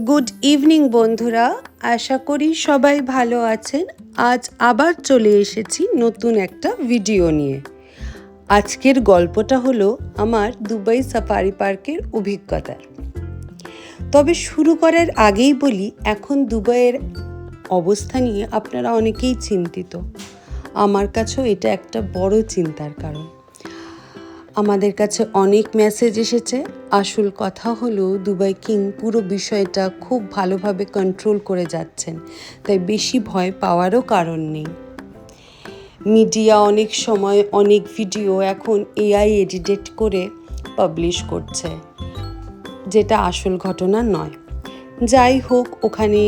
Good evening বন্ধুরা, আশা করি সবাই ভালো আছেন। আজ আবার চলে এসেছি নতুন একটা ভিডিও নিয়ে। আজকের গল্পটা হলো আমার দুবাই সাফারি পার্কের অভিজ্ঞতার। তবে শুরু করার আগেই বলি, এখন দুবাইয়ের অবস্থা নিয়ে আপনারা অনেকেই চিন্তিত। আমার কাছেও এটা একটা বড় চিন্তার কারণ। আমাদের কাছে অনেক মেসেজ এসেছে। আসল কথা হলো, দুবাই কিং পুরো বিষয়টা খুব ভালোভাবে কন্ট্রোল করে যাচ্ছেন, তাই বেশি ভয় পাওয়ারও কারণ নেই। মিডিয়া অনেক সময় অনেক ভিডিও এখন এআই এডিট করে পাবলিশ করছে, যেটা আসল ঘটনা নয়। যাই হোক, ওখানে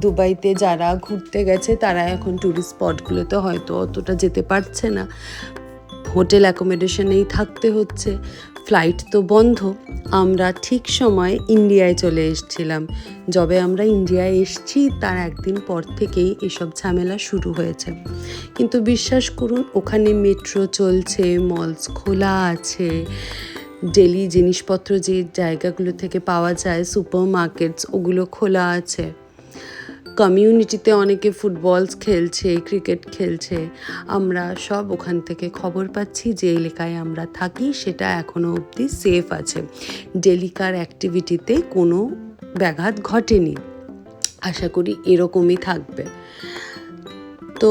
দুবাইতে যারা ঘুরতে গেছে তারা এখন ট্যুরিস্ট স্পটগুলোতে হয়তো অতটা যেতে পারছে না, হোটেল অ্যাকোমোডেশনেই থাকতে হচ্ছে, ফ্লাইট তো বন্ধ। আমরা ঠিক সময়ে ইন্ডিয়ায় চলে এসেছিলাম। যবে আমরা ইন্ডিয়ায় এসেছি তার একদিন পর থেকেই এসব ঝামেলা শুরু হয়েছে। কিন্তু বিশ্বাস করুন, ওখানে মেট্রো চলছে, মলস খোলা আছে, ডেলি জিনিসপত্র যে জায়গাগুলো থেকে পাওয়া যায়, সুপার মার্কেটস, ওগুলো খোলা আছে। কমিউনিটিতে অনেকে ফুটবল খেলছে, ক্রিকেট খেলছে। আমরা সব ওখান থেকে খবর পাচ্ছি যে এলাকায় আমরা থাকি সেটা এখনও অবধি সেফ আছে। ডেলিকার অ্যাক্টিভিটিতে কোনো ব্যাঘাত ঘটেনি। আশা করি এরকমই থাকবে। তো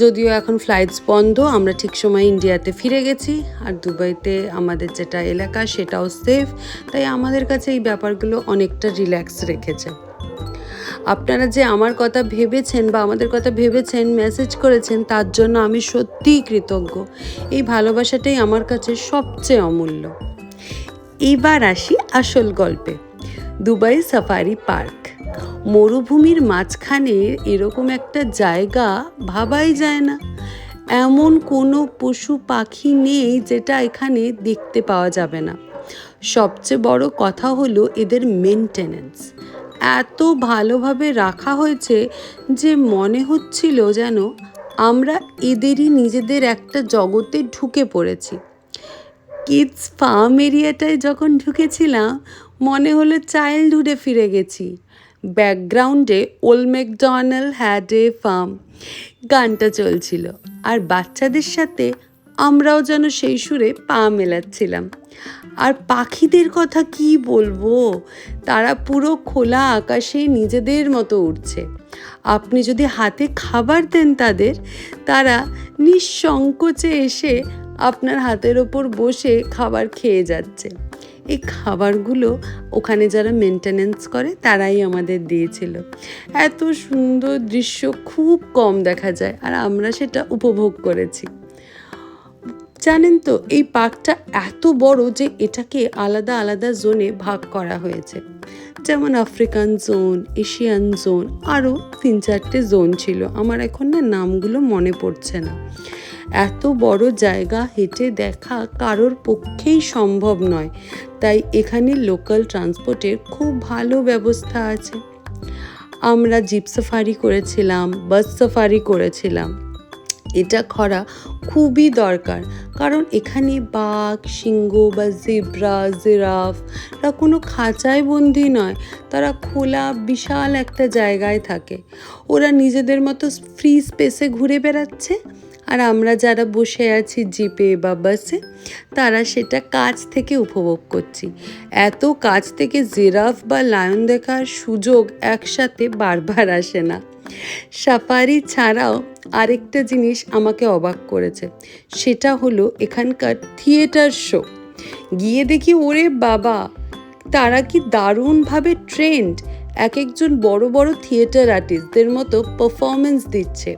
যদিও এখন ফ্লাইটস বন্ধ, আমরা ঠিক সময় ইন্ডিয়াতে ফিরে গেছি, আর দুবাইতে আমাদের যেটা এলাকা সেটাও সেফ। তাই আমাদের কাছে এই ব্যাপারগুলো অনেকটা রিল্যাক্স রেখেছে। আপনারা যে আমার কথা ভেবেছেন বা আমাদের কথা ভেবেছেন, মেসেজ করেছেন, তার জন্য আমি সত্যিই কৃতজ্ঞ। এই ভালোবাসাটাই আমার কাছে সবচেয়ে অমূল্য। এবার আসি আসল গল্পে। দুবাই সাফারি পার্ক মরুভূমির মাঝখানে এরকম একটা জায়গা ভাবাই যায় না। এমন কোনো পশু পাখি নেই যেটা এখানে দেখতে পাওয়া যাবে না। সবচেয়ে বড় কথা হলো এদের মেনটেনেন্স এত ভালোভাবে রাখা হয়েছে যে মনে হচ্ছিল যেন আমরা এদেরই নিজেদের একটা জগতে ঢুকে পড়েছি। কিডস ফার্ম এরিয়াটায় যখন ঢুকেছিলাম মনে হলো চাইল্ডহুডে ফিরে গেছি। ব্যাকগ্রাউন্ডে old McDonald had a farm গানটা চলছিল, আর বাচ্চাদের সাথে আমরাও যেন সেই সুরে পা মেলাচ্ছিলাম। আর পাখিদের কথা কি বলবো, তারা পুরো খোলা আকাশে নিজেদের মতো উড়ছে। আপনি যদি হাতে খাবার দেন তাদের, তারা নিঃসংকোচে এসে আপনার হাতের ওপর বসে খাবার খেয়ে যাচ্ছে। এই খাবারগুলো ওখানে যারা মেনটেনেন্স করে তারাই আমাদের দিয়েছিল। এত সুন্দর দৃশ্য খুব কম দেখা যায়, আর আমরা সেটা উপভোগ করেছি। জানেন তো, এই পার্কটা এত বড় যে এটাকে আলাদা আলাদা জোনে ভাগ করা হয়েছে। যেমন আফ্রিকান জোন, এশিয়ান জোন, আরও 3-4টে জোন ছিল। আমার এখন না নামগুলো মনে পড়ছে না। এত বড় জায়গা হেঁটে দেখা কারোর পক্ষেই সম্ভব নয়, তাই এখানে লোকাল ট্রান্সপোর্টের খুব ভালো ব্যবস্থা আছে। আমরা জিপ সাফারি করেছিলাম, বাস সাফারি করেছিলাম। এটা করা খুবই দরকার, কারণ এখানে বাঘ, সিংহ বা জেব্রা, জিরাফরা কোনো খাঁচায় বন্দি নয়। তারা খোলা বিশাল একটা জায়গায় থাকে। ওরা নিজেদের মতো ফ্রি স্পেসে ঘুরে বেড়াচ্ছে, আর আমরা যারা বসে আছি জিপে বা বাসে, তারা সেটা কাছ থেকে উপভোগ করছি। এত কাছ থেকে জিরাফ বা লায়ন দেখার সুযোগ একসাথে বারবার আসে না। সাফারি ছাড়াও আরেকটা জিনিস আমাকে অবাক করেছে, সেটা হলো এখানকার থিয়েটার শো। গিয়ে দেখি, ওরে বাবা, তারা কি দারুণভাবে ট্রেন্ড। এক একজন বড় বড় থিয়েটার আর্টিস্টদের মতো পারফরমেন্স দিচ্ছে।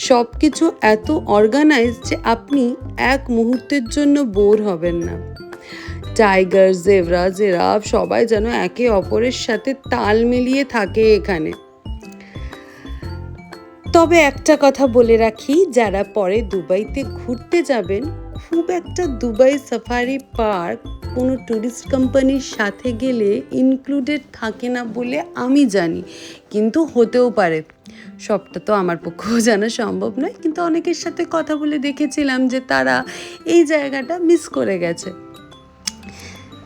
সব কিছু এত অর্গানাইজ যে আপনি এক মুহূর্তের জন্য বোর হবেন না। টাইগার, জেব্রা, জিরাফ সবাই যেন একে অপরের সাথে তাল মিলিয়ে থাকে এখানে। তবে একটা কথা বলে রাখি, যারা পরে দুবাইতে ঘুরতে যাবেন, খুব একটা দুবাই সাফারি পার্ক কোনো ট্যুরিস্ট কোম্পানির সাথে গেলে ইনক্লুডেড থাকে না বলে আমি জানি, কিন্তু হতেও পারে। সবটা তো আমার পক্ষেও জানা সম্ভব নয়, কিন্তু অনেকের সাথে কথা বলে দেখেছিলাম যে তারা এই জায়গাটা মিস করে গেছে।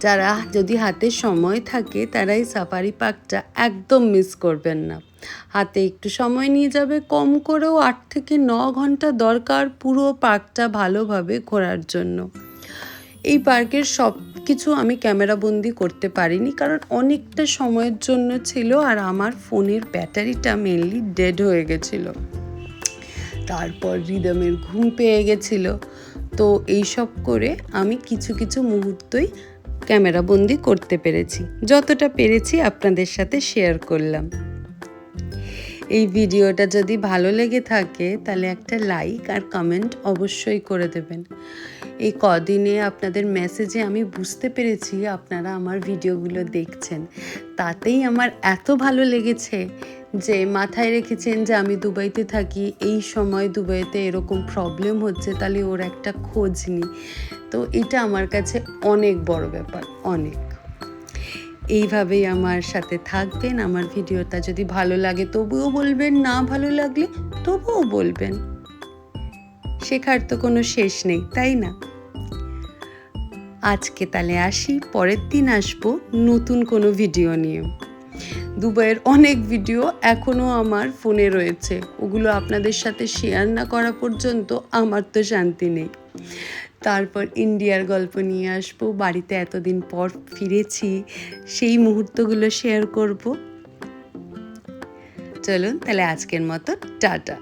যারা যদি হাতে সময় থাকে তারা এই সাফারি পার্কটা একদম মিস করবেন না। হাতে একটু সময় নিয়ে যাবে, কম করেও 8 থেকে 9 ঘন্টা দরকার পুরো পার্কটা ভালোভাবে ঘোরার জন্য। এই পার্কের সব কিছু আমি ক্যামেরাবন্দি করতে পারিনি, কারণ অনেকটা সময়ের জন্য ছিল আর আমার ফোনের ব্যাটারিটা মেনলি ডেড হয়ে গেছিলো। তারপর রিদমের ঘুম পেয়ে গেছিলো, তো এইসব করে আমি কিছু কিছু মুহূর্তই ক্যামেরাবন্দি করতে পেরেছি। যতটা পেরেছি আপনাদের সাথে শেয়ার করলাম। এই ভিডিওটা যদি ভালো লেগে থাকে তাহলে একটা লাইক আর কমেন্ট অবশ্যই করে দেবেন। এই কদিনে আপনাদের মেসেজে আমি বুঝতে পেরেছি আপনারা আমার ভিডিওগুলো দেখছেন, তাতেই আমার এত ভালো লেগেছে যে মাথায় রেখেছেন যে আমি দুবাইতে থাকি, এই সময় দুবাইতে এরকম প্রবলেম হচ্ছে, তাহলে ওর একটা খোঁজ নিই। তো এটা আমার কাছে অনেক বড় ব্যাপার, অনেক। এইভাবেই আমার সাথে থাকবেন। আমার ভিডিওটা যদি ভালো লাগে তবুও বলবেন, না ভালো লাগলে তবুও বলবেন। শেখার তো কোনো শেষ নেই, তাই না? আজকে তাহলে আসি, পরের দিন আসবো নতুন কোনো ভিডিও নিয়ে। দুবাইয়ের অনেক ভিডিও এখনও আমার ফোনে রয়েছে, ওগুলো আপনাদের সাথে শেয়ার না করা পর্যন্ত আমার তো শান্তি নেই। তারপর ইন্ডিয়ার গল্প নিয়ে আসবো, বাড়িতে এতদিন পর ফিরেছি সেই মুহূর্তগুলো শেয়ার করব। চলুন তাহলে আজকের মতো টাটা।